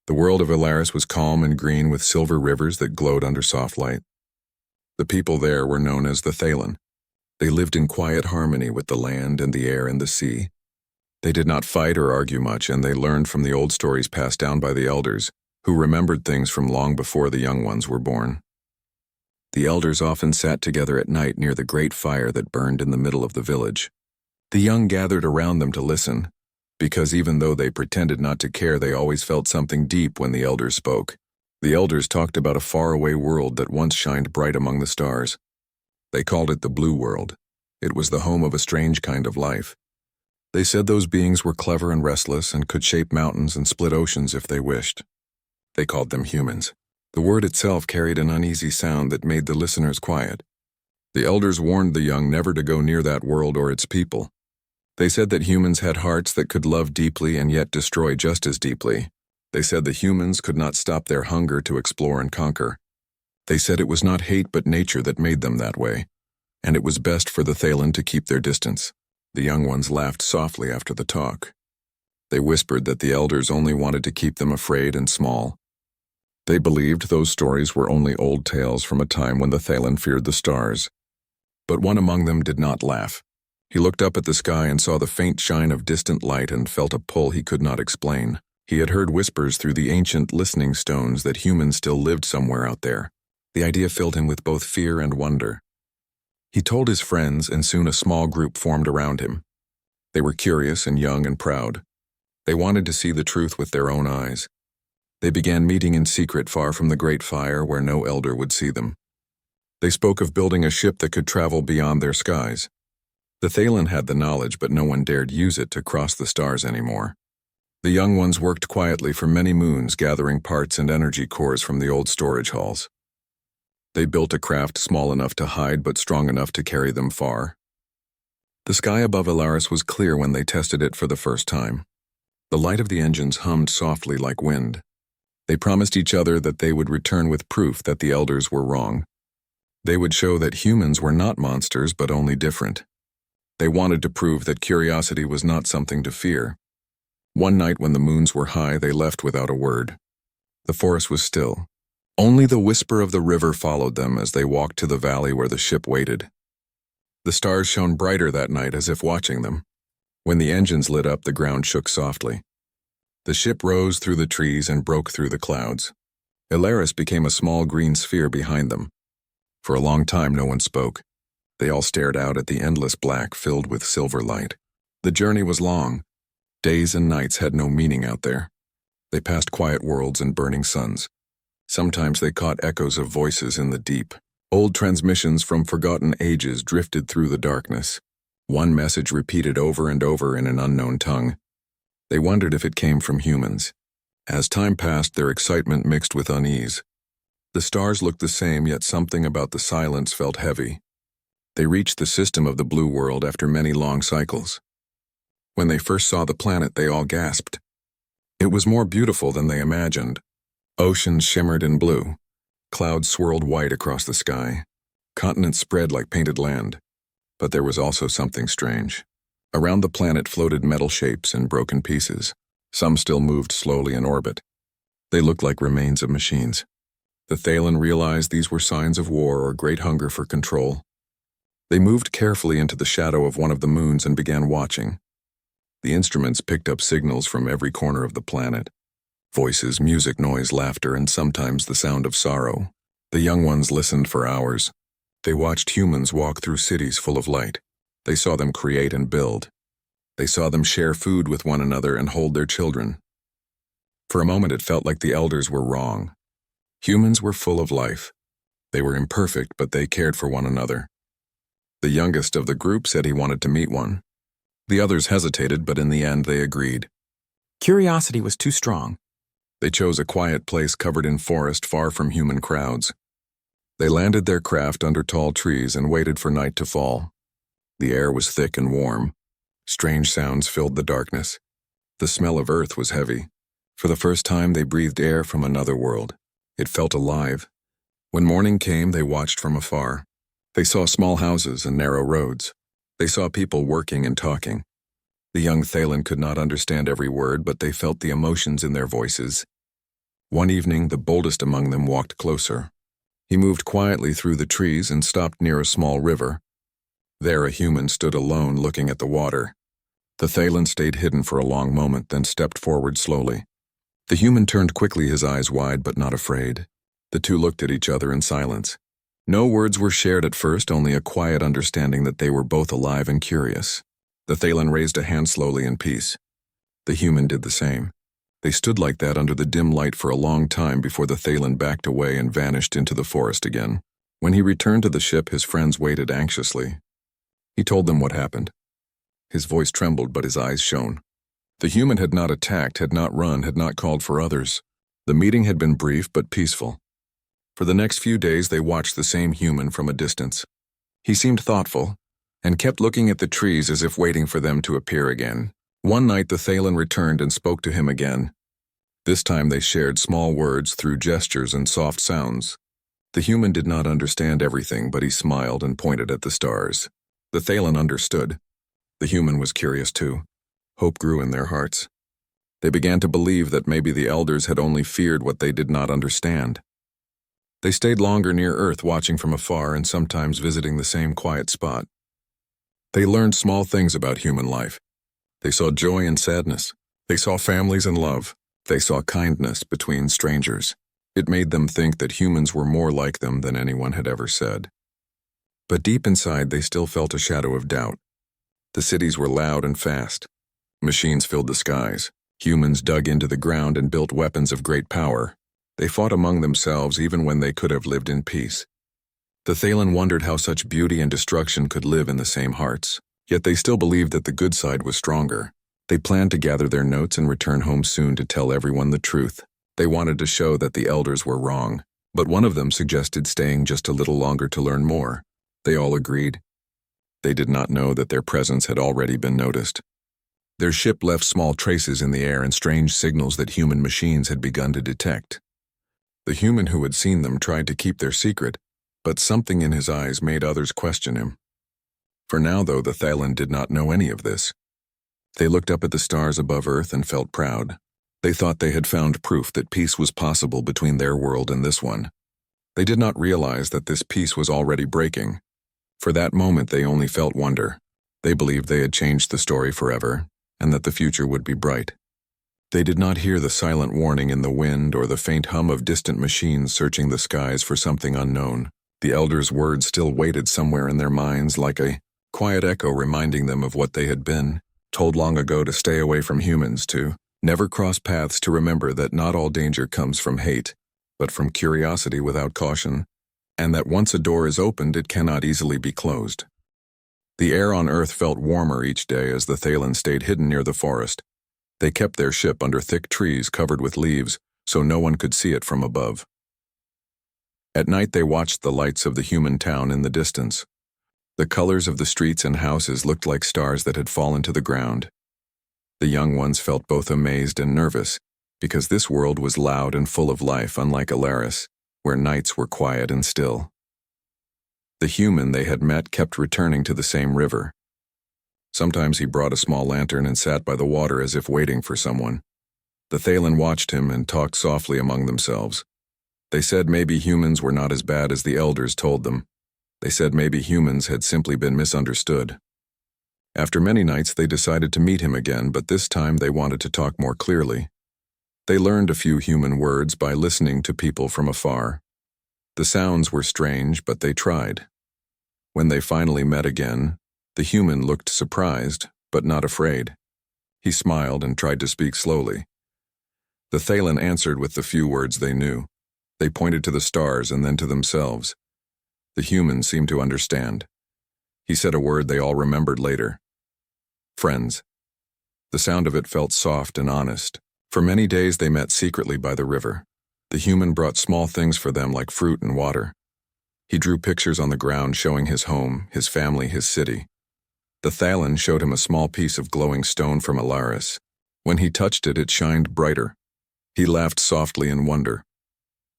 The world of Alaris was calm and green with silver rivers that glowed under soft light. The people there were known as the Thalen. They lived in quiet harmony with the land and the air and the sea. They did not fight or argue much, and they learned from the old stories passed down by the elders, who remembered things from long before the young ones were born. The elders often sat together at night near the great fire that burned in the middle of the village. The young gathered around them to listen, because even though they pretended not to care, they always felt something deep when the elders spoke. The elders talked about a faraway world that once shined bright among the stars. They called it the Blue World. It was the home of a strange kind of life. They said those beings were clever and restless and could shape mountains and split oceans if they wished. They called them humans. The word itself carried an uneasy sound that made the listeners quiet. The elders warned the young never to go near that world or its people. They said that humans had hearts that could love deeply and yet destroy just as deeply. They said the humans could not stop their hunger to explore and conquer. They said it was not hate but nature that made them that way, and it was best for the Thalen to keep their distance. The young ones laughed softly after the talk. They whispered that the elders only wanted to keep them afraid and small. They believed those stories were only old tales from a time when the Thalen feared the stars. But one among them did not laugh. He looked up at the sky and saw the faint shine of distant light and felt a pull he could not explain. He had heard whispers through the ancient listening stones that humans still lived somewhere out there. The idea filled him with both fear and wonder. He told his friends, and soon a small group formed around him. They were curious and young and proud. They wanted to see the truth with their own eyes. They began meeting in secret far from the great fire where no elder would see them. They spoke of building a ship that could travel beyond their skies. The Thalen had the knowledge, but no one dared use it to cross the stars anymore. The young ones worked quietly for many moons, gathering parts and energy cores from the old storage halls. They built a craft small enough to hide but strong enough to carry them far. The sky above Alaris was clear when they tested it for the first time. The light of the engines hummed softly like wind. They promised each other that they would return with proof that the elders were wrong. They would show that humans were not monsters but only different. They wanted to prove that curiosity was not something to fear. One night when the moons were high, they left without a word. The forest was still. Only the whisper of the river followed them as they walked to the valley where the ship waited. The stars shone brighter that night as if watching them. When the engines lit up, the ground shook softly. The ship rose through the trees and broke through the clouds. Alaris became a small green sphere behind them. For a long time no one spoke. They all stared out at the endless black filled with silver light. The journey was long. Days and nights had no meaning out there. They passed quiet worlds and burning suns. Sometimes they caught echoes of voices in the deep. Old transmissions from forgotten ages drifted through the darkness. One message repeated over and over in an unknown tongue. They wondered if it came from humans. As time passed, their excitement mixed with unease. The stars looked the same, yet something about the silence felt heavy. They reached the system of the Blue World after many long cycles. When they first saw the planet, they all gasped. It was more beautiful than they imagined. Oceans shimmered in blue. Clouds swirled white across the sky. Continents spread like painted land. But there was also something strange. Around the planet floated metal shapes in broken pieces. Some still moved slowly in orbit. They looked like remains of machines. The Thalen realized these were signs of war or great hunger for control. They moved carefully into the shadow of one of the moons and began watching. The instruments picked up signals from every corner of the planet. Voices, music, noise, laughter, and sometimes the sound of sorrow. The young ones listened for hours. They watched humans walk through cities full of light. They saw them create and build. They saw them share food with one another and hold their children. For a moment it felt like the elders were wrong. Humans were full of life. They were imperfect, but they cared for one another. The youngest of the group said he wanted to meet one. The others hesitated, but in the end they agreed. Curiosity was too strong. They chose a quiet place covered in forest far from human crowds. They landed their craft under tall trees and waited for night to fall. The air was thick and warm. Strange sounds filled the darkness. The smell of earth was heavy. For the first time they breathed air from another world. It felt alive. When morning came, they watched from afar. They saw small houses and narrow roads. They saw people working and talking. The young Thalen could not understand every word, but they felt the emotions in their voices. One evening, the boldest among them walked closer. He moved quietly through the trees and stopped near a small river. There a human stood alone looking at the water. The Thaylen stayed hidden for a long moment, then stepped forward slowly. The human turned quickly, his eyes wide but not afraid. The two looked at each other in silence. No words were shared at first, only a quiet understanding that they were both alive and curious. The Thaylen raised a hand slowly in peace. The human did the same. They stood like that under the dim light for a long time before the Thaylen backed away and vanished into the forest again. When he returned to the ship, his friends waited anxiously. He told them what happened. His voice trembled, but his eyes shone. The human had not attacked, had not run, had not called for others. The meeting had been brief but peaceful. For the next few days, they watched the same human from a distance. He seemed thoughtful and kept looking at the trees as if waiting for them to appear again. One night, the Thaylen returned and spoke to him again. This time they shared small words through gestures and soft sounds. The human did not understand everything, but he smiled and pointed at the stars. The Thaylen understood. The human was curious too. Hope grew in their hearts. They began to believe that maybe the elders had only feared what they did not understand. They stayed longer near Earth, watching from afar and sometimes visiting the same quiet spot. They learned small things about human life. They saw joy and sadness. They saw families and love. They saw kindness between strangers. It made them think that humans were more like them than anyone had ever said. But deep inside, they still felt a shadow of doubt. The cities were loud and fast. Machines filled the skies. Humans dug into the ground and built weapons of great power. They fought among themselves even when they could have lived in peace. The Thaylen wondered how such beauty and destruction could live in the same hearts. Yet they still believed that the good side was stronger. They planned to gather their notes and return home soon to tell everyone the truth. They wanted to show that the elders were wrong, but one of them suggested staying just a little longer to learn more. They all agreed. They did not know that their presence had already been noticed. Their ship left small traces in the air and strange signals that human machines had begun to detect. The human who had seen them tried to keep their secret, but something in his eyes made others question him. For now, though, the Thaylen did not know any of this. They looked up at the stars above Earth and felt proud. They thought they had found proof that peace was possible between their world and this one. They did not realize that this peace was already breaking. For that moment, they only felt wonder. They believed they had changed the story forever, and that the future would be bright. They did not hear the silent warning in the wind or the faint hum of distant machines searching the skies for something unknown. The elders' words still waited somewhere in their minds like a quiet echo reminding them of what they had been, told long ago to stay away from humans, to never cross paths, to remember that not all danger comes from hate, but from curiosity without caution, and that once a door is opened, it cannot easily be closed. The air on Earth felt warmer each day as the Thaylen stayed hidden near the forest. They kept their ship under thick trees covered with leaves, so no one could see it from above. At night they watched the lights of the human town in the distance. The colors of the streets and houses looked like stars that had fallen to the ground. The young ones felt both amazed and nervous, because this world was loud and full of life, unlike Alaris, where nights were quiet and still. The human they had met kept returning to the same river. Sometimes he brought a small lantern and sat by the water as if waiting for someone. The Thaylen watched him and talked softly among themselves. They said maybe humans were not as bad as the elders told them. They said maybe humans had simply been misunderstood. After many nights, they decided to meet him again, but this time they wanted to talk more clearly. They learned a few human words by listening to people from afar. The sounds were strange, but they tried. When they finally met again, the human looked surprised, but not afraid. He smiled and tried to speak slowly. The Thaylen answered with the few words they knew. They pointed to the stars and then to themselves. The human seemed to understand. He said a word they all remembered later. Friends. The sound of it felt soft and honest. For many days they met secretly by the river. The human brought small things for them like fruit and water. He drew pictures on the ground showing his home, his family, his city. The Thaylen showed him a small piece of glowing stone from Alaris. When he touched it, it shined brighter. He laughed softly in wonder.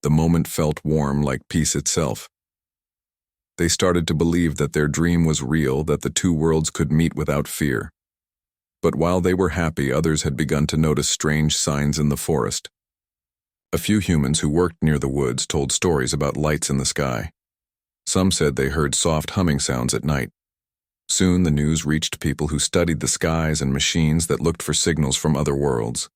The moment felt warm like peace itself. They started to believe that their dream was real, that the two worlds could meet without fear. But while they were happy, others had begun to notice strange signs in the forest. A few humans who worked near the woods told stories about lights in the sky. Some said they heard soft humming sounds at night. Soon the news reached people who studied the skies and machines that looked for signals from other worlds.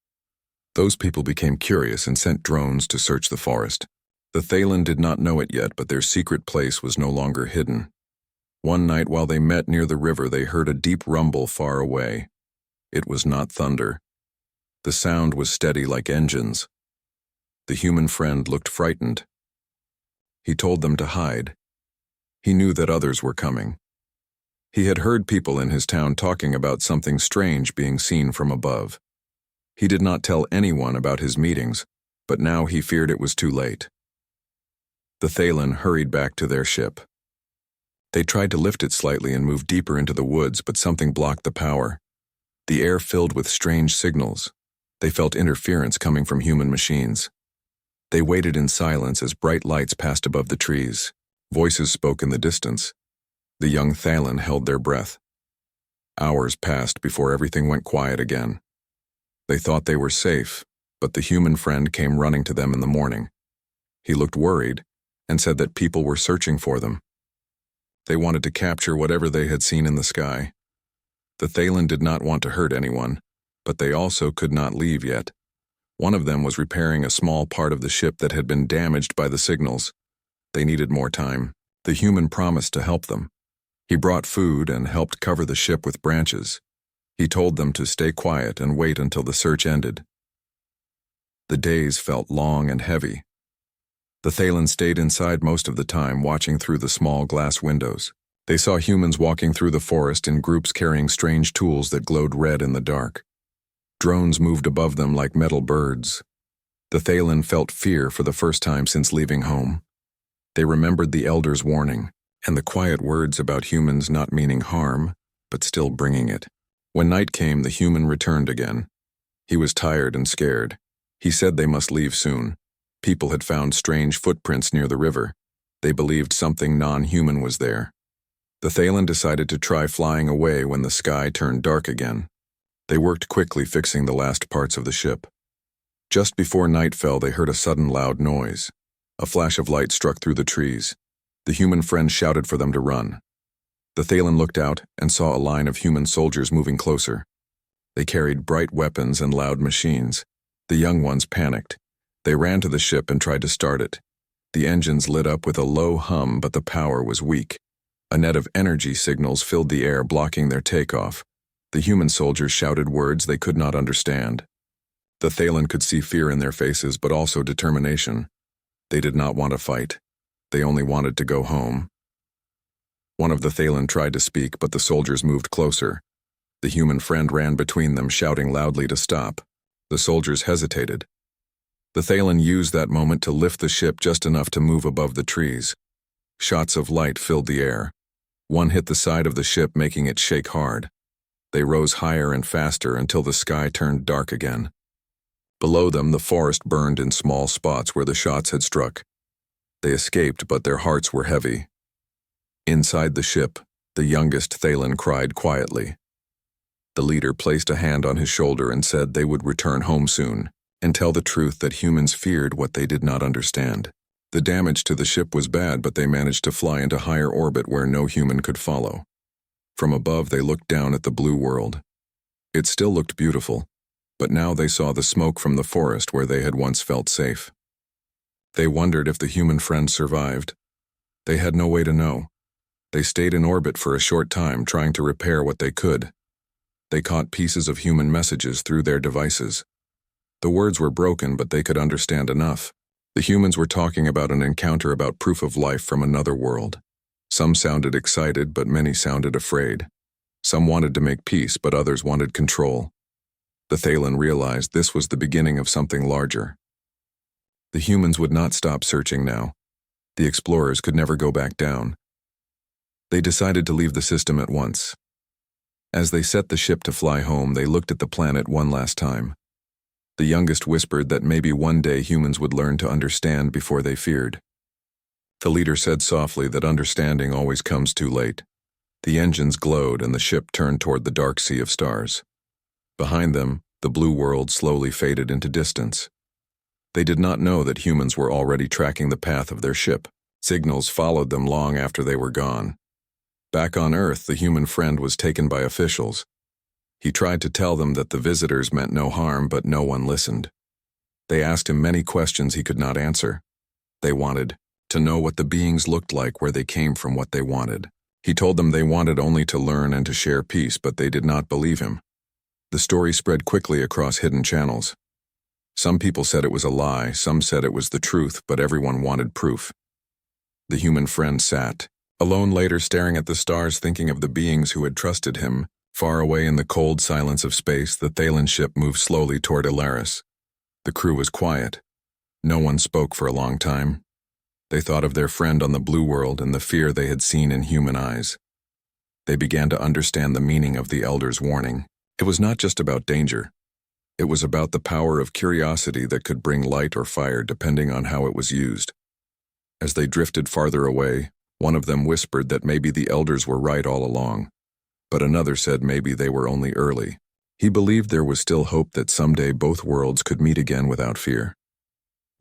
Those people became curious and sent drones to search the forest. The Thaylen did not know it yet, but their secret place was no longer hidden. One night while they met near the river, they heard a deep rumble far away. It was not thunder. The sound was steady like engines. The human friend looked frightened. He told them to hide. He knew that others were coming. He had heard people in his town talking about something strange being seen from above. He did not tell anyone about his meetings, but now he feared it was too late. The Thaylen hurried back to their ship. They tried to lift it slightly and move deeper into the woods, but something blocked the power. The air filled with strange signals. They felt interference coming from human machines. They waited in silence as bright lights passed above the trees. Voices spoke in the distance. The young Thaylen held their breath. Hours passed before everything went quiet again. They thought they were safe, but the human friend came running to them in the morning. He looked worried and said that people were searching for them. They wanted to capture whatever they had seen in the sky. The Thaylen did not want to hurt anyone, but they also could not leave yet. One of them was repairing a small part of the ship that had been damaged by the signals. They needed more time. The human promised to help them. He brought food and helped cover the ship with branches. He told them to stay quiet and wait until the search ended. The days felt long and heavy. The Thaylen stayed inside most of the time, watching through the small glass windows. They saw humans walking through the forest in groups carrying strange tools that glowed red in the dark. Drones moved above them like metal birds. The Thaylen felt fear for the first time since leaving home. They remembered the elders' warning and the quiet words about humans not meaning harm, but still bringing it. When night came, the human returned again. He was tired and scared. He said they must leave soon. People had found strange footprints near the river. They believed something non-human was there. The Thaylen decided to try flying away when the sky turned dark again. They worked quickly fixing the last parts of the ship. Just before night fell, they heard a sudden loud noise. A flash of light struck through the trees. The human friend shouted for them to run. The Thaylen looked out and saw a line of human soldiers moving closer. They carried bright weapons and loud machines. The young ones panicked. They ran to the ship and tried to start it. The engines lit up with a low hum, but the power was weak. A net of energy signals filled the air, blocking their takeoff. The human soldiers shouted words they could not understand. The Thaylen could see fear in their faces, but also determination. They did not want to fight. They only wanted to go home. One of the Thaylen tried to speak, but the soldiers moved closer. The human friend ran between them, shouting loudly to stop. The soldiers hesitated. The Thaylen used that moment to lift the ship just enough to move above the trees. Shots of light filled the air. One hit the side of the ship, making it shake hard. They rose higher and faster until the sky turned dark again. Below them, the forest burned in small spots where the shots had struck. They escaped, but their hearts were heavy. Inside the ship, the youngest Thaylen cried quietly. The leader placed a hand on his shoulder and said they would return home soon and tell the truth that humans feared what they did not understand. The damage to the ship was bad, but they managed to fly into higher orbit where no human could follow. From above, they looked down at the blue world. It still looked beautiful, but now they saw the smoke from the forest where they had once felt safe. They wondered if the human friend survived. They had no way to know. They stayed in orbit for a short time, trying to repair what they could. They caught pieces of human messages through their devices. The words were broken, but they could understand enough. The humans were talking about an encounter, about proof of life from another world. Some sounded excited, but many sounded afraid. Some wanted to make peace, but others wanted control. The Thaylen realized this was the beginning of something larger. The humans would not stop searching now. The explorers could never go back down. They decided to leave the system at once. As they set the ship to fly home, they looked at the planet one last time. The youngest whispered that maybe one day humans would learn to understand before they feared. The leader said softly that understanding always comes too late. The engines glowed and the ship turned toward the dark sea of stars. Behind them, the blue world slowly faded into distance. They did not know that humans were already tracking the path of their ship. Signals followed them long after they were gone. Back on Earth, the human friend was taken by officials. He tried to tell them that the visitors meant no harm, but no one listened. They asked him many questions he could not answer. They wanted to know what the beings looked like, where they came from, what they wanted. He told them they wanted only to learn and to share peace, but they did not believe him. The story spread quickly across hidden channels. Some people said it was a lie, some said it was the truth, but everyone wanted proof. The human friend sat alone later, staring at the stars, thinking of the beings who had trusted him. Far away in the cold silence of space, the Thalen ship moved slowly toward Alaris. The crew was quiet. No one spoke for a long time. They thought of their friend on the blue world and the fear they had seen in human eyes. They began to understand the meaning of the Elder's warning. It was not just about danger. It was about the power of curiosity that could bring light or fire depending on how it was used. As they drifted farther away, one of them whispered that maybe the Elders were right all along, but another said maybe they were only early. He believed there was still hope that someday both worlds could meet again without fear.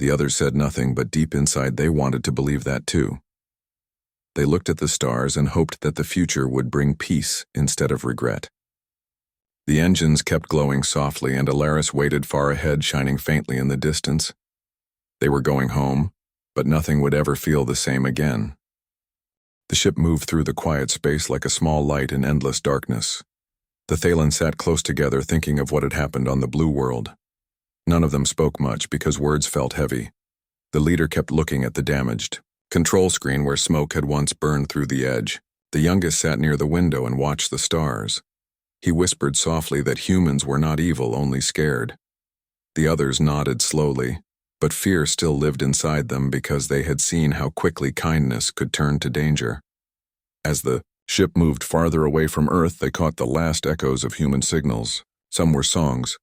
The others said nothing, but deep inside they wanted to believe that too. They looked at the stars and hoped that the future would bring peace instead of regret. The engines kept glowing softly, and Alaris waited far ahead, shining faintly in the distance. They were going home, but nothing would ever feel the same again. The ship moved through the quiet space like a small light in endless darkness. The Thalen sat close together, thinking of what had happened on the blue world. None of them spoke much because words felt heavy. The leader kept looking at the damaged control screen where smoke had once burned through the edge. The youngest sat near the window and watched the stars. He whispered softly that humans were not evil, only scared. The others nodded slowly, but fear still lived inside them because they had seen how quickly kindness could turn to danger. As the ship moved farther away from Earth, they caught the last echoes of human signals. Some were songs,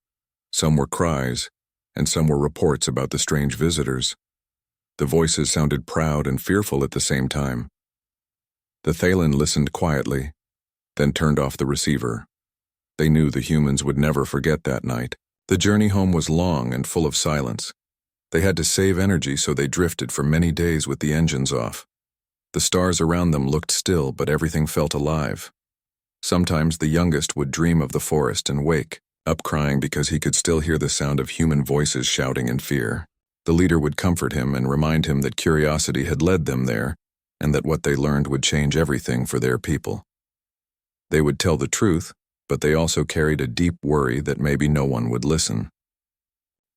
some were cries, and some were reports about the strange visitors. The voices sounded proud and fearful at the same time. The Thalen listened quietly, then turned off the receiver. They knew the humans would never forget that night. The journey home was long and full of silence. They had to save energy, so they drifted for many days with the engines off. The stars around them looked still, but everything felt alive. Sometimes the youngest would dream of the forest and wake up crying because he could still hear the sound of human voices shouting in fear. The leader would comfort him and remind him that curiosity had led them there, and that what they learned would change everything for their people. They would tell the truth, but they also carried a deep worry that maybe no one would listen.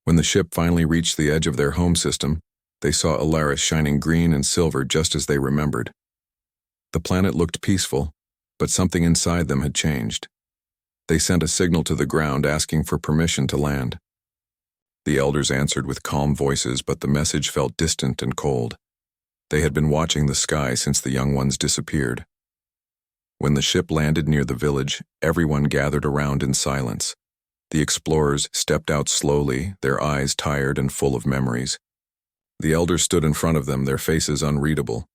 When the ship finally reached the edge of their home system, they saw Alaris shining green and silver just as they remembered. The planet looked peaceful, but something inside them had changed. They sent a signal to the ground asking for permission to land. The elders answered with calm voices, but the message felt distant and cold. They had been watching the sky since the young ones disappeared. When the ship landed near the village, everyone gathered around in silence. The explorers stepped out slowly, their eyes tired and full of memories. The elders stood in front of them, their faces unreadable.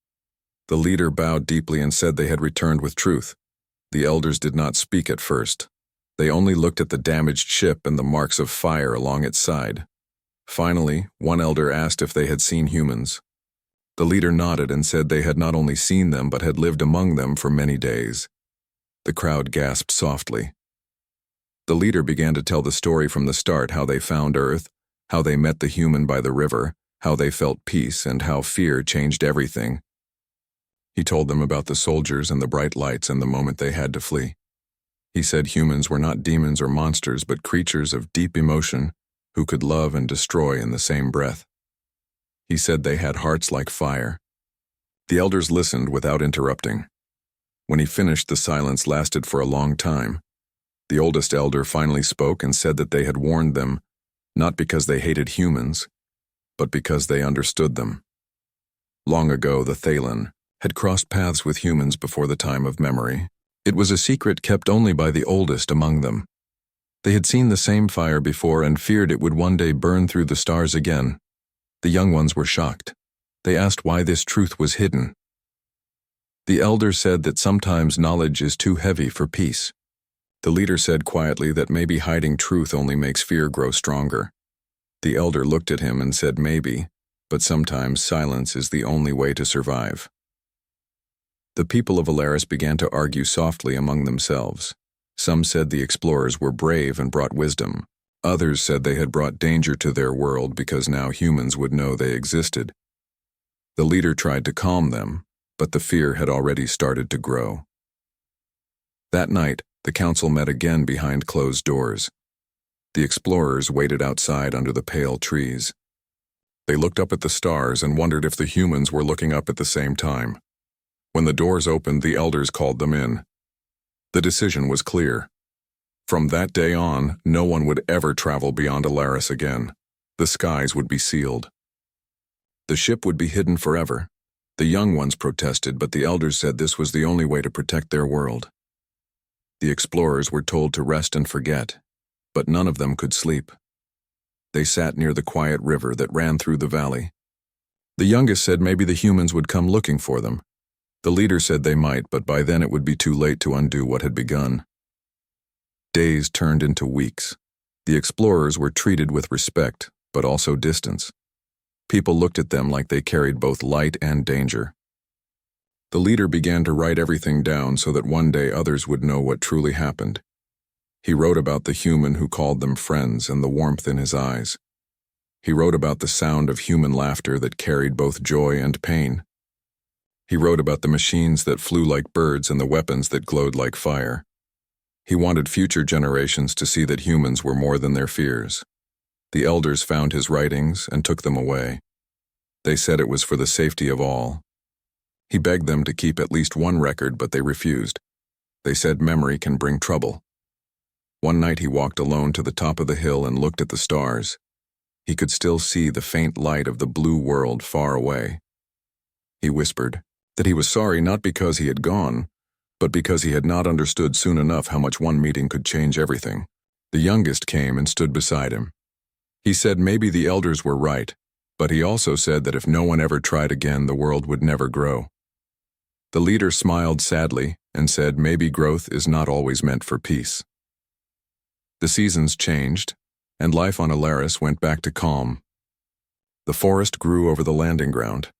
The leader bowed deeply and said they had returned with truth. The elders did not speak at first. They only looked at the damaged ship and the marks of fire along its side. Finally, one elder asked if they had seen humans. The leader nodded and said they had not only seen them but had lived among them for many days. The crowd gasped softly. The leader began to tell the story from the start, how they found Earth, how they met the human by the river, how they felt peace, and how fear changed everything. He told them about the soldiers and the bright lights and the moment they had to flee. He said humans were not demons or monsters, but creatures of deep emotion who could love and destroy in the same breath. He said they had hearts like fire. The elders listened without interrupting. When he finished, the silence lasted for a long time. The oldest elder finally spoke and said that they had warned them, not because they hated humans, but because they understood them. Long ago, the Thalen had crossed paths with humans before the time of memory. It was a secret kept only by the oldest among them. They had seen the same fire before and feared it would one day burn through the stars again. The young ones were shocked. They asked why this truth was hidden. The elder said that sometimes knowledge is too heavy for peace. The leader said quietly that maybe hiding truth only makes fear grow stronger. The elder looked at him and said maybe, but sometimes silence is the only way to survive. The people of Alaris began to argue softly among themselves. Some said the explorers were brave and brought wisdom. Others said they had brought danger to their world because now humans would know they existed. The leader tried to calm them, but the fear had already started to grow. That night, the council met again behind closed doors. The explorers waited outside under the pale trees. They looked up at the stars and wondered if the humans were looking up at the same time. When the doors opened, the elders called them in. The decision was clear. From that day on, no one would ever travel beyond Alaris again. The skies would be sealed. The ship would be hidden forever. The young ones protested, but the elders said this was the only way to protect their world. The explorers were told to rest and forget, but none of them could sleep. They sat near the quiet river that ran through the valley. The youngest said maybe the humans would come looking for them. The leader said they might, but by then it would be too late to undo what had begun. Days turned into weeks. The explorers were treated with respect, but also distance. People looked at them like they carried both light and danger. The leader began to write everything down so that one day others would know what truly happened. He wrote about the human who called them friends and the warmth in his eyes. He wrote about the sound of human laughter that carried both joy and pain. He wrote about the machines that flew like birds and the weapons that glowed like fire. He wanted future generations to see that humans were more than their fears. The elders found his writings and took them away. They said it was for the safety of all. He begged them to keep at least one record, but they refused. They said memory can bring trouble. One night he walked alone to the top of the hill and looked at the stars. He could still see the faint light of the blue world far away. He whispered that he was sorry not because he had gone, but because he had not understood soon enough how much one meeting could change everything. The youngest came and stood beside him. He said maybe the elders were right, but he also said that if no one ever tried again, the world would never grow. The leader smiled sadly and said maybe growth is not always meant for peace. The seasons changed, and life on Alaris went back to calm. The forest grew over the landing ground.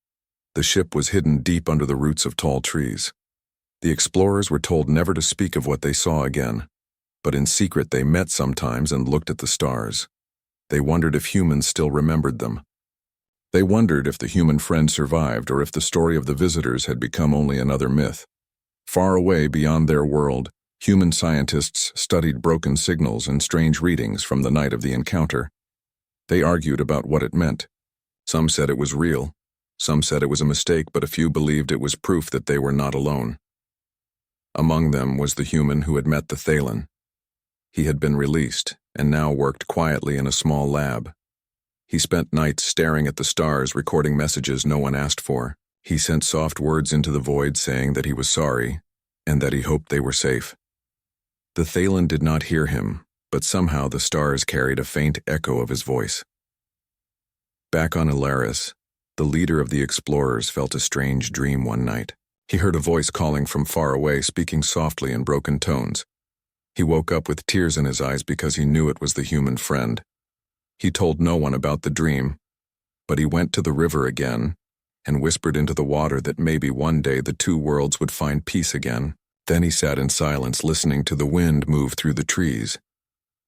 The ship was hidden deep under the roots of tall trees. The explorers were told never to speak of what they saw again, but in secret they met sometimes and looked at the stars. They wondered if humans still remembered them. They wondered if the human friend survived or if the story of the visitors had become only another myth. Far away beyond their world, human scientists studied broken signals and strange readings from the night of the encounter. They argued about what it meant. Some said it was real. Some said it was a mistake, but a few believed it was proof that they were not alone. Among them was the human who had met the Thalan. He had been released and now worked quietly in a small lab. He spent nights staring at the stars, recording messages no one asked for. He sent soft words into the void saying that he was sorry and that he hoped they were safe. The Thalan did not hear him, but somehow the stars carried a faint echo of his voice. Back on Alaris, the leader of the explorers felt a strange dream one night. He heard a voice calling from far away, speaking softly in broken tones. He woke up with tears in his eyes because he knew it was the human friend. He told no one about the dream, but he went to the river again and whispered into the water that maybe one day the two worlds would find peace again. Then he sat in silence, listening to the wind move through the trees.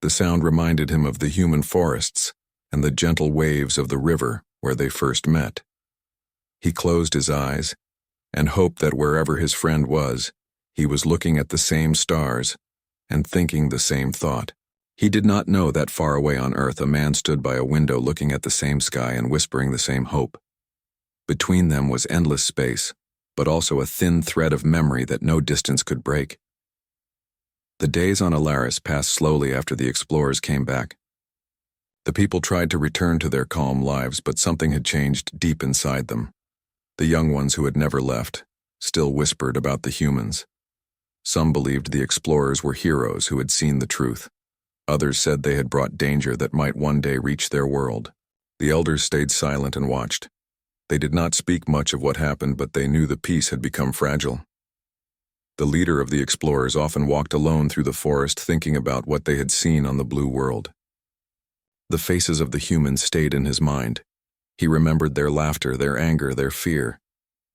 The sound reminded him of the human forests and the gentle waves of the river where they first met. He closed his eyes and hoped that wherever his friend was, he was looking at the same stars and thinking the same thought. He did not know that far away on Earth a man stood by a window looking at the same sky and whispering the same hope. Between them was endless space, but also a thin thread of memory that no distance could break. The days on Alaris passed slowly after the explorers came back. The people tried to return to their calm lives, but something had changed deep inside them. The young ones who had never left still whispered about the humans. Some believed the explorers were heroes who had seen the truth. Others said they had brought danger that might one day reach their world. The elders stayed silent and watched. They did not speak much of what happened, but they knew the peace had become fragile. The leader of the explorers often walked alone through the forest, thinking about what they had seen on the blue world. The faces of the humans stayed in his mind. He remembered their laughter, their anger, their fear.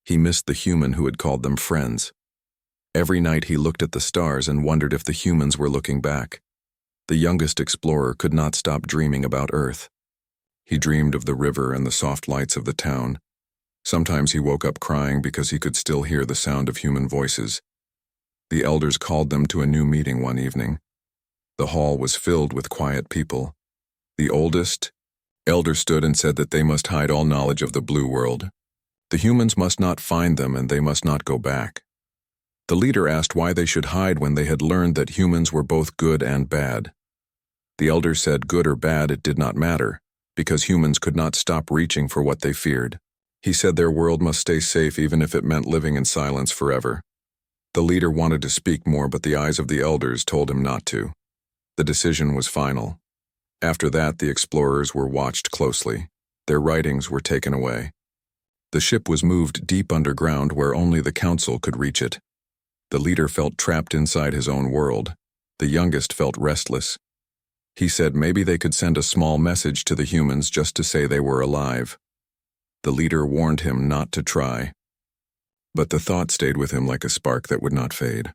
He missed the human who had called them friends. Every night he looked at the stars and wondered if the humans were looking back. The youngest explorer could not stop dreaming about Earth. He dreamed of the river and the soft lights of the town. Sometimes he woke up crying because he could still hear the sound of human voices. The elders called them to a new meeting one evening. The hall was filled with quiet people. The oldest elder stood and said that they must hide all knowledge of the blue world. The humans must not find them and they must not go back. The leader asked why they should hide when they had learned that humans were both good and bad. The elders said good or bad it did not matter, because humans could not stop reaching for what they feared. He said their world must stay safe even if it meant living in silence forever. The leader wanted to speak more, but the eyes of the elders told him not to. The decision was final. After that, the explorers were watched closely. Their writings were taken away. The ship was moved deep underground where only the council could reach it. The leader felt trapped inside his own world. The youngest felt restless. He said maybe they could send a small message to the humans just to say they were alive. The leader warned him not to try. But the thought stayed with him like a spark that would not fade.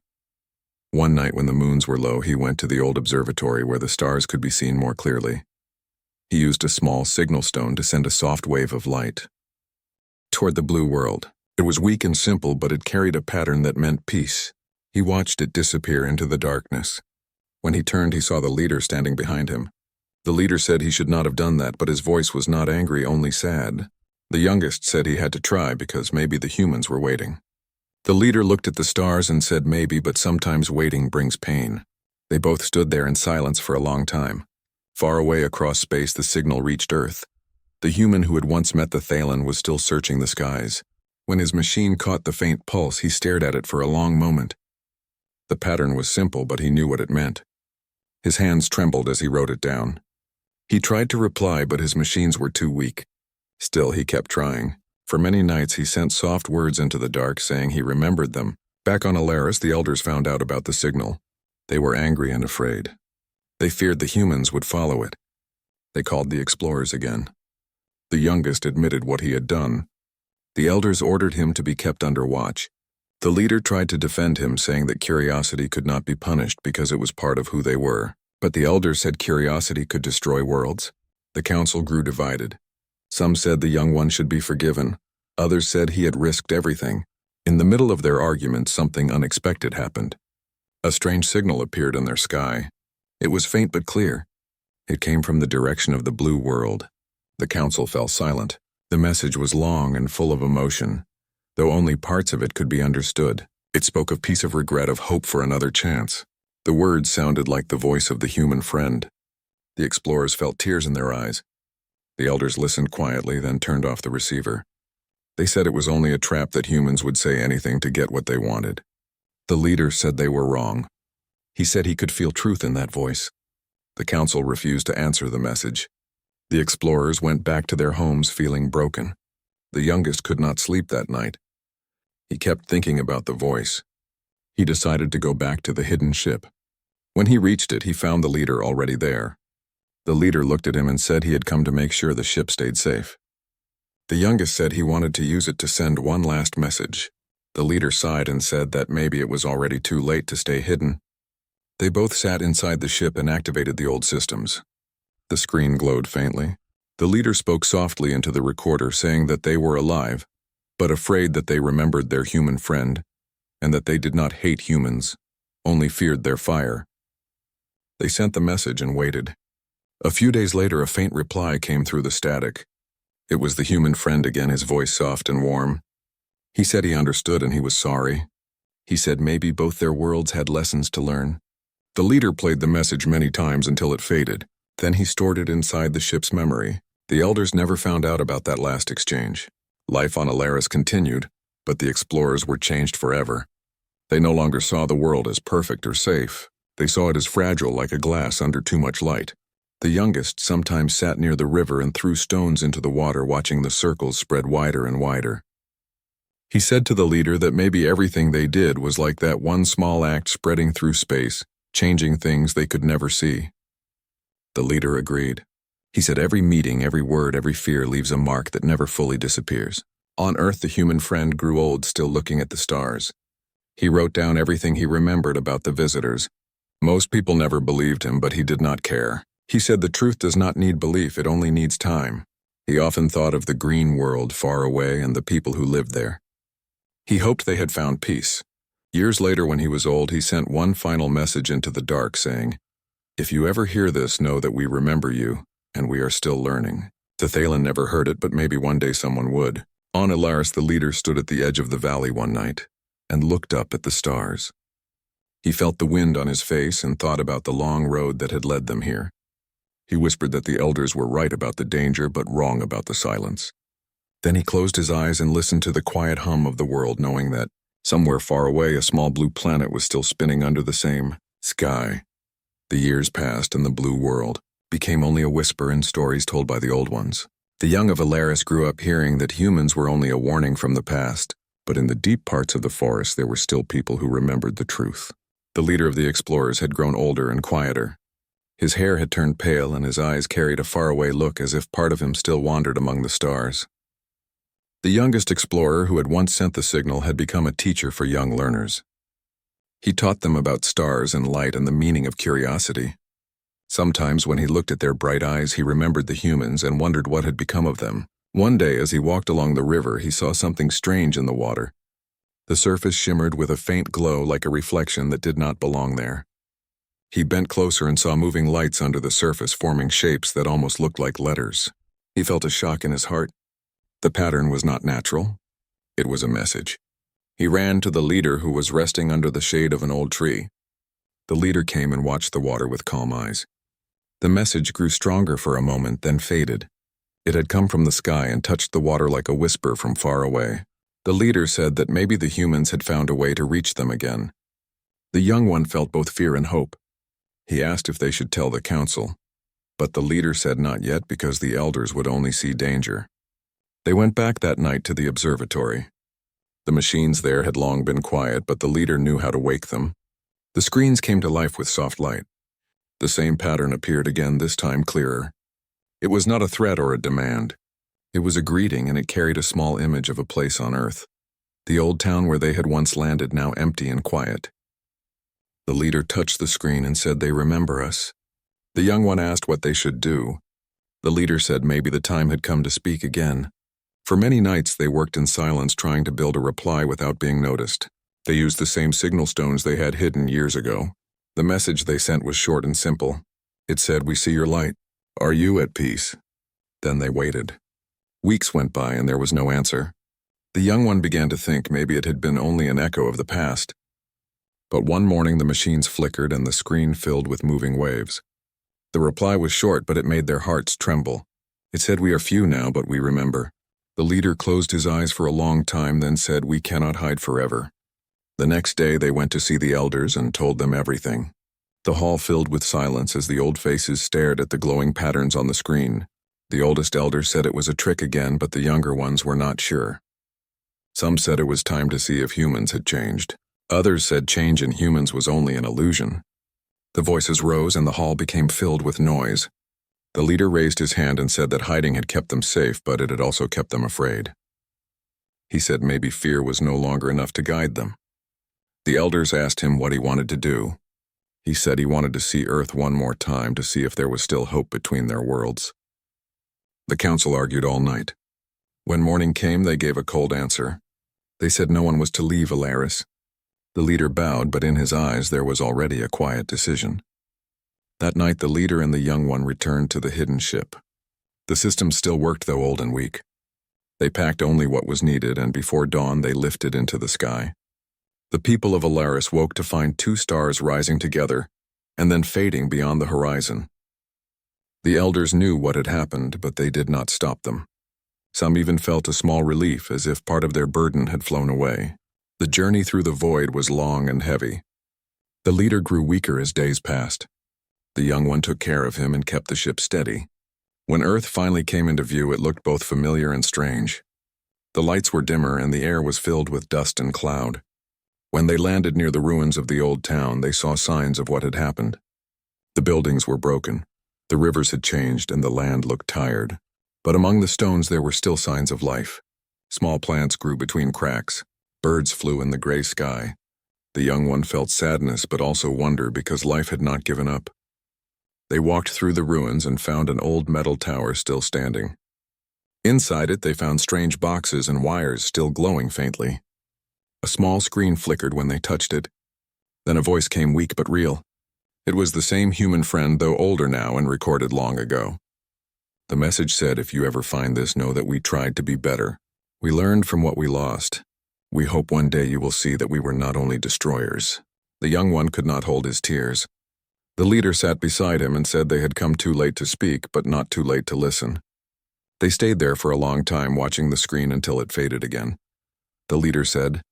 One night when the moons were low, he went to the old observatory where the stars could be seen more clearly. He used a small signal stone to send a soft wave of light toward the blue world. It was weak and simple, but it carried a pattern that meant peace. He watched it disappear into the darkness. When he turned, he saw the leader standing behind him. The leader said he should not have done that, but his voice was not angry, only sad. The youngest said he had to try because maybe the humans were waiting. The leader looked at the stars and said maybe, but sometimes waiting brings pain. They both stood there in silence for a long time. Far away across space, the signal reached Earth. The human who had once met the Thalen was still searching the skies. When his machine caught the faint pulse, he stared at it for a long moment. The pattern was simple, but he knew what it meant. His hands trembled as he wrote it down. He tried to reply, but his machines were too weak. Still, he kept trying. For many nights, he sent soft words into the dark, saying he remembered them. Back on Alaris, the elders found out about the signal. They were angry and afraid. They feared the humans would follow it. They called the explorers again. The youngest admitted what he had done. The elders ordered him to be kept under watch. The leader tried to defend him, saying that curiosity could not be punished because it was part of who they were. But the elders said curiosity could destroy worlds. The council grew divided. Some said the young one should be forgiven. Others said he had risked everything. In the middle of their argument, something unexpected happened. A strange signal appeared in their sky. It was faint but clear. It came from the direction of the blue world. The council fell silent. The message was long and full of emotion, though only parts of it could be understood. It spoke of peace, of regret, of hope for another chance. The words sounded like the voice of the human friend. The explorers felt tears in their eyes. The elders listened quietly, then turned off the receiver. They said it was only a trap, that humans would say anything to get what they wanted. The leader said they were wrong. He said he could feel truth in that voice. The council refused to answer the message. The explorers went back to their homes feeling broken. The youngest could not sleep that night. He kept thinking about the voice. He decided to go back to the hidden ship. When he reached it, he found the leader already there. The leader looked at him and said he had come to make sure the ship stayed safe. The youngest said he wanted to use it to send one last message. The leader sighed and said that maybe it was already too late to stay hidden. They both sat inside the ship and activated the old systems. The screen glowed faintly. The leader spoke softly into the recorder, saying that they were alive, but afraid that they remembered their human friend, and that they did not hate humans, only feared their fire. They sent the message and waited. A few days later, a faint reply came through the static. It was the human friend again, his voice soft and warm. He said he understood and he was sorry. He said maybe both their worlds had lessons to learn. The leader played the message many times until it faded. Then he stored it inside the ship's memory. The elders never found out about that last exchange. Life on Alaris continued, but the explorers were changed forever. They no longer saw the world as perfect or safe. They saw it as fragile, like a glass under too much light. The youngest sometimes sat near the river and threw stones into the water, watching the circles spread wider and wider. He said to the leader that maybe everything they did was like that one small act spreading through space, changing things they could never see. The leader agreed. He said every meeting, every word, every fear leaves a mark that never fully disappears. On Earth, the human friend grew old, still looking at the stars. He wrote down everything he remembered about the visitors. Most people never believed him, but he did not care. He said the truth does not need belief, it only needs time. He often thought of the green world far away and the people who lived there. He hoped they had found peace. Years later, when he was old, he sent one final message into the dark saying, "If you ever hear this, know that we remember you, and we are still learning." The Thalen never heard it, but maybe one day someone would. On Alaris, the leader stood at the edge of the valley one night and looked up at the stars. He felt the wind on his face and thought about the long road that had led them here. He whispered that the elders were right about the danger, but wrong about the silence. Then he closed his eyes and listened to the quiet hum of the world, knowing that somewhere far away a small blue planet was still spinning under the same sky. The years passed and the blue world became only a whisper in stories told by the old ones. The young of Alaris grew up hearing that humans were only a warning from the past, but in the deep parts of the forest there were still people who remembered the truth. The leader of the explorers had grown older and quieter. His hair had turned pale and his eyes carried a faraway look as if part of him still wandered among the stars. The youngest explorer who had once sent the signal had become a teacher for young learners. He taught them about stars and light and the meaning of curiosity. Sometimes when he looked at their bright eyes, he remembered the humans and wondered what had become of them. One day, as he walked along the river, he saw something strange in the water. The surface shimmered with a faint glow like a reflection that did not belong there. He bent closer and saw moving lights under the surface, forming shapes that almost looked like letters. He felt a shock in his heart. The pattern was not natural. It was a message. He ran to the leader, who was resting under the shade of an old tree. The leader came and watched the water with calm eyes. The message grew stronger for a moment, then faded. It had come from the sky and touched the water like a whisper from far away. The leader said that maybe the humans had found a way to reach them again. The young one felt both fear and hope. He asked if they should tell the council, but the leader said not yet because the elders would only see danger. They went back that night to the observatory. The machines there had long been quiet, but the leader knew how to wake them. The screens came to life with soft light. The same pattern appeared again, this time clearer. It was not a threat or a demand. It was a greeting, and it carried a small image of a place on Earth. The old town where they had once landed, now empty and quiet. The leader touched the screen and said, "They remember us." The young one asked what they should do. The leader said maybe the time had come to speak again. For many nights they worked in silence, trying to build a reply without being noticed. They used the same signal stones they had hidden years ago. The message they sent was short and simple. It said, "We see your light. Are you at peace?" Then they waited. Weeks went by and there was no answer. The young one began to think maybe it had been only an echo of the past. But one morning the machines flickered and the screen filled with moving waves. The reply was short, but it made their hearts tremble. It said, "We are few now, but we remember." The leader closed his eyes for a long time, then said, "We cannot hide forever." The next day they went to see the elders and told them everything. The hall filled with silence as the old faces stared at the glowing patterns on the screen. The oldest elder said it was a trick again, but the younger ones were not sure. Some said it was time to see if humans had changed. Others said change in humans was only an illusion. The voices rose and the hall became filled with noise. The leader raised his hand and said that hiding had kept them safe, but it had also kept them afraid. He said maybe fear was no longer enough to guide them. The elders asked him what he wanted to do. He said he wanted to see Earth one more time to see if there was still hope between their worlds. The council argued all night. When morning came, they gave a cold answer. They said no one was to leave Alaris. The leader bowed, but in his eyes there was already a quiet decision. That night the leader and the young one returned to the hidden ship. The system still worked, though old and weak. They packed only what was needed, and before dawn they lifted into the sky. The people of Alaris woke to find two stars rising together, and then fading beyond the horizon. The elders knew what had happened, but they did not stop them. Some even felt a small relief, as if part of their burden had flown away. The journey through the void was long and heavy. The leader grew weaker as days passed. The young one took care of him and kept the ship steady. When Earth finally came into view, it looked both familiar and strange. The lights were dimmer and the air was filled with dust and cloud. When they landed near the ruins of the old town, they saw signs of what had happened. The buildings were broken. The rivers had changed and the land looked tired. But among the stones there were still signs of life. Small plants grew between cracks. Birds flew in the gray sky. The young one felt sadness but also wonder because life had not given up. They walked through the ruins and found an old metal tower still standing. Inside it they found strange boxes and wires still glowing faintly. A small screen flickered when they touched it. Then a voice came, weak but real. It was the same human friend, though older now and recorded long ago. The message said, "If you ever find this, know that we tried to be better. We learned from what we lost. We hope one day you will see that we were not only destroyers." The young one could not hold his tears. The leader sat beside him and said they had come too late to speak, but not too late to listen. They stayed there for a long time, watching the screen until it faded again. The leader said,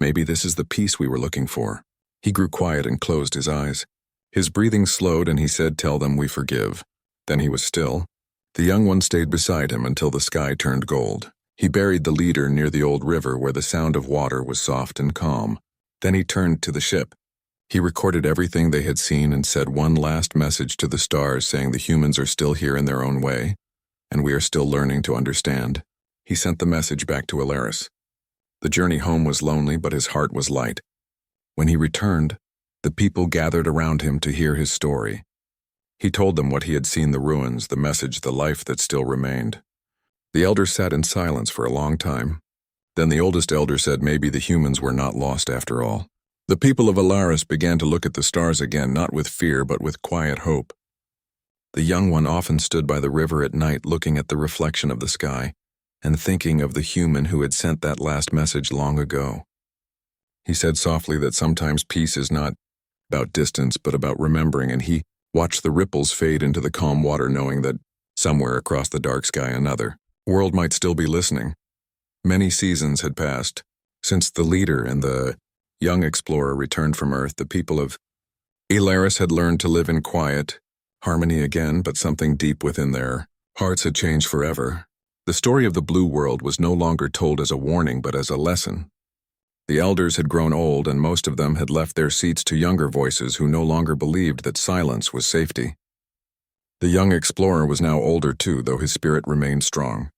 "Maybe this is the peace we were looking for." He grew quiet and closed his eyes. His breathing slowed and he said, "Tell them we forgive." Then he was still. The young one stayed beside him until the sky turned gold. He buried the leader near the old river where the sound of water was soft and calm. Then he turned to the ship. He recorded everything they had seen and said one last message to the stars, saying the humans are still here in their own way, and we are still learning to understand. He sent the message back to Alaris. The journey home was lonely, but his heart was light. When he returned, the people gathered around him to hear his story. He told them what he had seen, the ruins, the message, the life that still remained. The elders sat in silence for a long time. Then the oldest elder said maybe the humans were not lost after all. The people of Alaris began to look at the stars again, not with fear but with quiet hope. The young one often stood by the river at night looking at the reflection of the sky and thinking of the human who had sent that last message long ago. He said softly that sometimes peace is not about distance but about remembering, and he watched the ripples fade into the calm water, knowing that somewhere across the dark sky another world might still be listening. Many seasons had passed since the leader and the young explorer returned from Earth. The people of Alaris had learned to live in quiet, harmony again, but something deep within their hearts had changed forever. The story of the blue world was no longer told as a warning but as a lesson. The elders had grown old, and most of them had left their seats to younger voices who no longer believed that silence was safety. The young explorer was now older too, though his spirit remained strong.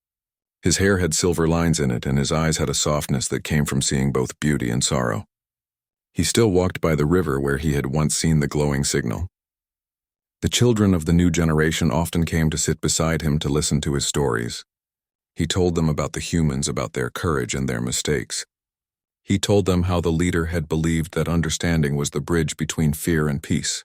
His hair had silver lines in it, and his eyes had a softness that came from seeing both beauty and sorrow. He still walked by the river where he had once seen the glowing signal. The children of the new generation often came to sit beside him to listen to his stories. He told them about the humans, about their courage and their mistakes. He told them how the leader had believed that understanding was the bridge between fear and peace.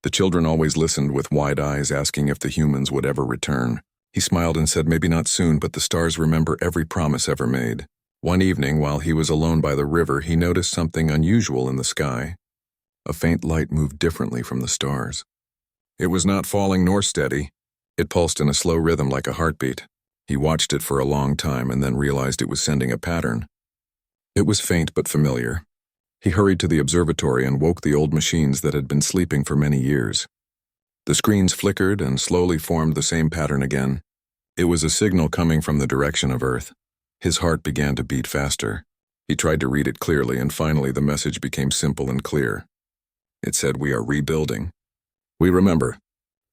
The children always listened with wide eyes, asking if the humans would ever return. He smiled and said, "Maybe not soon, but the stars remember every promise ever made." One evening, while he was alone by the river, he noticed something unusual in the sky. A faint light moved differently from the stars. It was not falling nor steady. It pulsed in a slow rhythm like a heartbeat. He watched it for a long time and then realized it was sending a pattern. It was faint but familiar. He hurried to the observatory and woke the old machines that had been sleeping for many years. The screens flickered and slowly formed the same pattern again. It was a signal coming from the direction of Earth. His heart began to beat faster. He tried to read it clearly, and finally the message became simple and clear. It said, "We are rebuilding. We remember.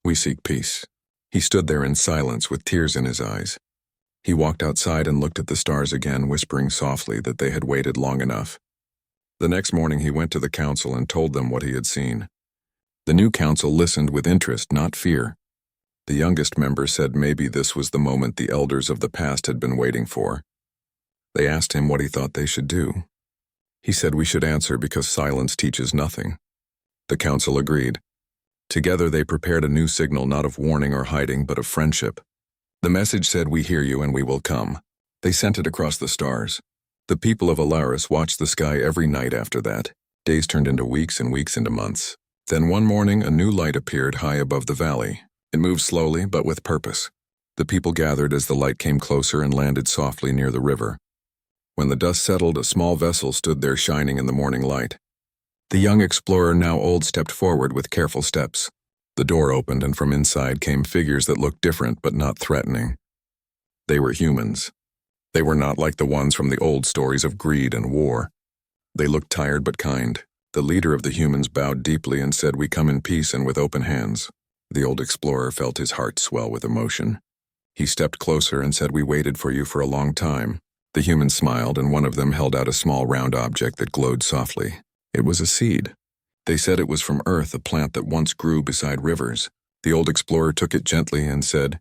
We seek peace." He stood there in silence with tears in his eyes. He walked outside and looked at the stars again, whispering softly that they had waited long enough. The next morning he went to the council and told them what he had seen. The new council listened with interest, not fear. The youngest member said maybe this was the moment the elders of the past had been waiting for. They asked him what he thought they should do. He said we should answer because silence teaches nothing. The council agreed. Together they prepared a new signal, not of warning or hiding, but of friendship. The message said, "We hear you and we will come." They sent it across the stars. The people of Alaris watched the sky every night after that. Days turned into weeks and weeks into months. Then one morning a new light appeared high above the valley. It moved slowly but with purpose. The people gathered as the light came closer and landed softly near the river. When the dust settled, a small vessel stood there shining in the morning light. The young explorer, now old, stepped forward with careful steps. The door opened, and from inside came figures that looked different but not threatening. They were humans. They were not like the ones from the old stories of greed and war. They looked tired but kind. The leader of the humans bowed deeply and said, "We come in peace and with open hands." The old explorer felt his heart swell with emotion. He stepped closer and said, "We waited for you for a long time." The humans smiled, and one of them held out a small round object that glowed softly. It was a seed. They said it was from Earth, a plant that once grew beside rivers. The old explorer took it gently and said,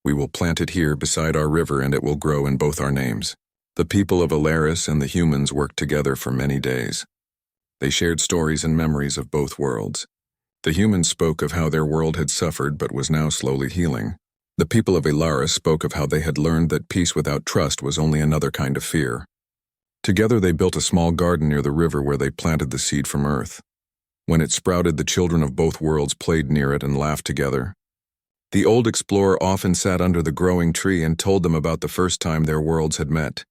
"We will plant it here beside our river, and it will grow in both our names." The people of Alaris and the humans worked together for many days. They shared stories and memories of both worlds. The humans spoke of how their world had suffered but was now slowly healing. The people of Alaris spoke of how they had learned that peace without trust was only another kind of fear. Together they built a small garden near the river where they planted the seed from Earth. When it sprouted, the children of both worlds played near it and laughed together. The old explorer often sat under the growing tree and told them about the first time their worlds had met.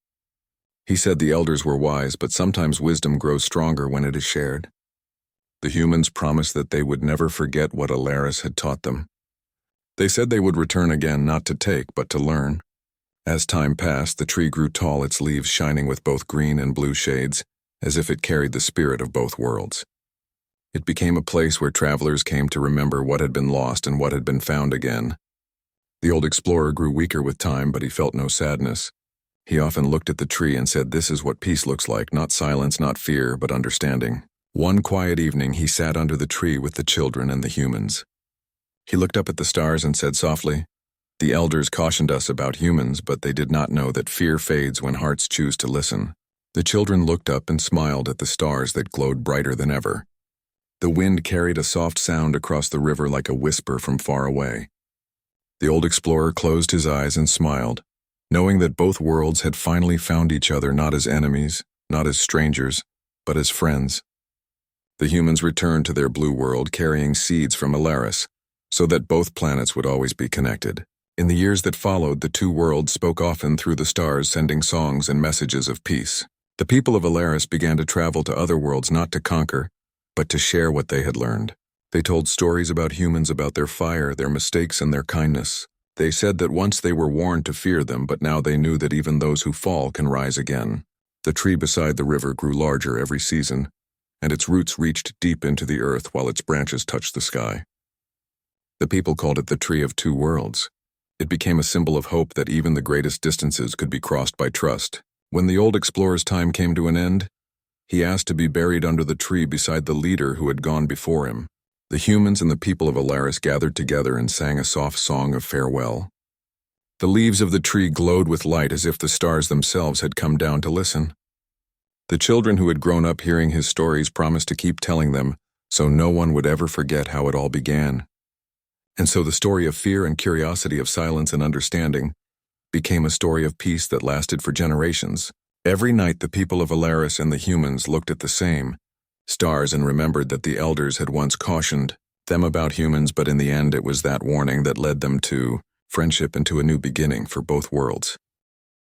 He said the elders were wise, but sometimes wisdom grows stronger when it is shared. The humans promised that they would never forget what Alaris had taught them. They said they would return again, not to take, but to learn. As time passed, the tree grew tall, its leaves shining with both green and blue shades, as if it carried the spirit of both worlds. It became a place where travelers came to remember what had been lost and what had been found again. The old explorer grew weaker with time, but he felt no sadness. He often looked at the tree and said, "This is what peace looks like, not silence, not fear, but understanding." One quiet evening, he sat under the tree with the children and the humans. He looked up at the stars and said softly, "The elders cautioned us about humans, but they did not know that fear fades when hearts choose to listen." The children looked up and smiled at the stars that glowed brighter than ever. The wind carried a soft sound across the river like a whisper from far away. The old explorer closed his eyes and smiled, knowing that both worlds had finally found each other, not as enemies, not as strangers, but as friends. The humans returned to their blue world carrying seeds from Alaris, so that both planets would always be connected. In the years that followed, the two worlds spoke often through the stars, sending songs and messages of peace. The people of Alaris began to travel to other worlds not to conquer, but to share what they had learned. They told stories about humans, about their fire, their mistakes, and their kindness. They said that once they were warned to fear them, but now they knew that even those who fall can rise again. The tree beside the river grew larger every season, and its roots reached deep into the earth while its branches touched the sky. The people called it the Tree of Two Worlds. It became a symbol of hope that even the greatest distances could be crossed by trust. When the old explorer's time came to an end, he asked to be buried under the tree beside the leader who had gone before him. The humans and the people of Alaris gathered together and sang a soft song of farewell. The leaves of the tree glowed with light as if the stars themselves had come down to listen. The children who had grown up hearing his stories promised to keep telling them, so no one would ever forget how it all began. And so the story of fear and curiosity, of silence and understanding, became a story of peace that lasted for generations. Every night the people of Alaris and the humans looked at the same stars and remembered that the elders had once cautioned them about humans, but in the end it was that warning that led them to friendship and to a new beginning for both worlds.